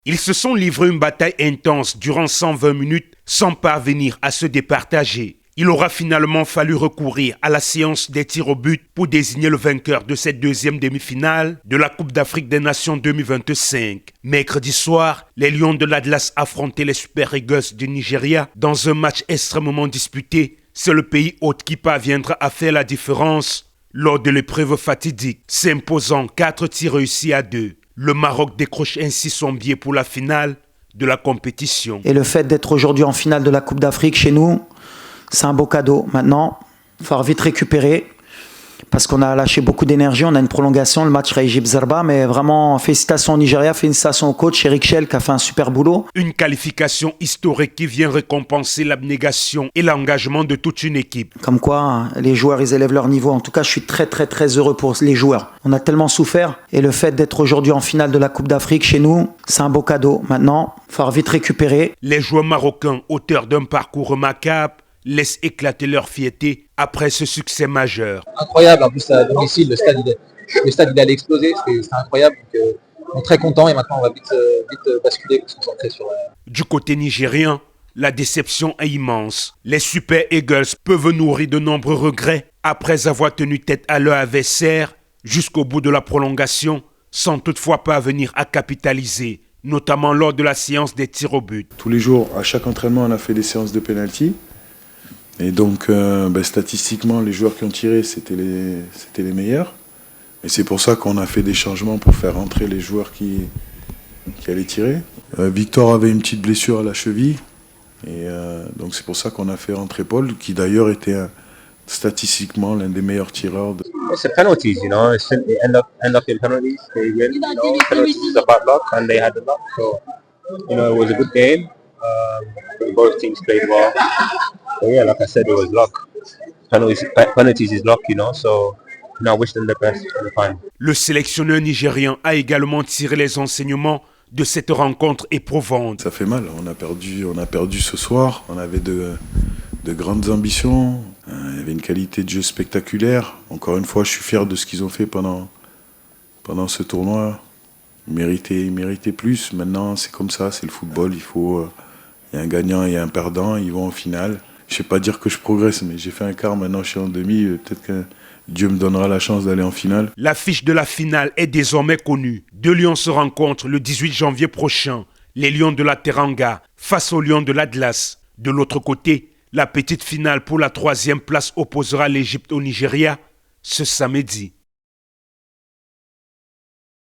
Ils se sont livrés une bataille intense durant 120 minutes sans parvenir à se départager. Il aura finalement fallu recourir à la séance des tirs au but pour désigner le vainqueur de cette deuxième demi-finale de la Coupe d'Afrique des Nations 2025. Mercredi soir, les Lions de l'Atlas affrontaient les Super Eagles du Nigeria dans un match extrêmement disputé. C'est le pays hôte qui parviendra à faire la différence lors de l'épreuve fatidique, s'imposant 4 tirs réussis à 2. Le Maroc décroche ainsi son billet pour la finale de la compétition. Et le fait d'être aujourd'hui en finale de la Coupe d'Afrique chez nous, c'est un beau cadeau. Maintenant, il va falloir vite récupérer parce qu'on a lâché beaucoup d'énergie. On a une prolongation, le match sera Égypte-Zerba, mais vraiment félicitations au Nigeria, félicitations au coach Eric Schell qui a fait un super boulot. Une qualification historique qui vient récompenser l'abnégation et l'engagement de toute une équipe. Comme quoi, les joueurs, ils élèvent leur niveau. En tout cas, je suis très heureux pour les joueurs. On a tellement souffert et le fait d'être aujourd'hui en finale de la Coupe d'Afrique chez nous, c'est un beau cadeau. Maintenant, il va falloir vite récupérer. Les joueurs marocains, auteurs d'un parcours remarquable, laissent éclater leur fierté après ce succès majeur. Incroyable, en plus à domicile, le stade il allait exploser, c'était incroyable. Donc, on est très content et maintenant on va vite basculer pour se concentrer sur... Du côté nigérien, la déception est immense. Les Super Eagles peuvent nourrir de nombreux regrets après avoir tenu tête à leur adversaire jusqu'au bout de la prolongation, sans toutefois parvenir à capitaliser, notamment lors de la séance des tirs au but. Tous les jours, à chaque entraînement, on a fait des séances de pénalty. Et donc, statistiquement, les joueurs qui ont tiré, c'était les meilleurs. Et c'est pour ça qu'on a fait des changements pour faire rentrer les joueurs qui allaient tirer. Victor avait une petite blessure à la cheville. Et donc, c'est pour ça qu'on a fait rentrer Paul, qui d'ailleurs était statistiquement l'un des meilleurs tireurs. C'est penalties, you know. It's the end of your penalties. They win, you know. Penalties is about luck, and they had the luck. So, you know, it was a good game. Both teams played well. So yeah, like I said, it was luck. Penalties is luck, you know. So, you know, I wish them the best in the final. Le sélectionneur nigérien a également tiré les enseignements de cette rencontre éprouvante. Ça fait mal. On a perdu ce soir. On avait de grandes ambitions. Il y avait une qualité de jeu spectaculaire. Encore une fois, je suis fier de ce qu'ils ont fait pendant ce tournoi. Ils méritaient plus. Maintenant, c'est comme ça, c'est le football. Il y a un gagnant et un perdant. Ils vont en finale. Je ne sais pas dire que je progresse, mais j'ai fait un quart, maintenant je suis en demi. Peut-être que Dieu me donnera la chance d'aller en finale. L'affiche de la finale est désormais connue. 2 Lions se rencontrent le 18 janvier prochain. Les Lions de la Teranga face aux Lions de l'Atlas. De l'autre côté, la petite finale pour la 3e place opposera l'Égypte au Nigeria ce samedi.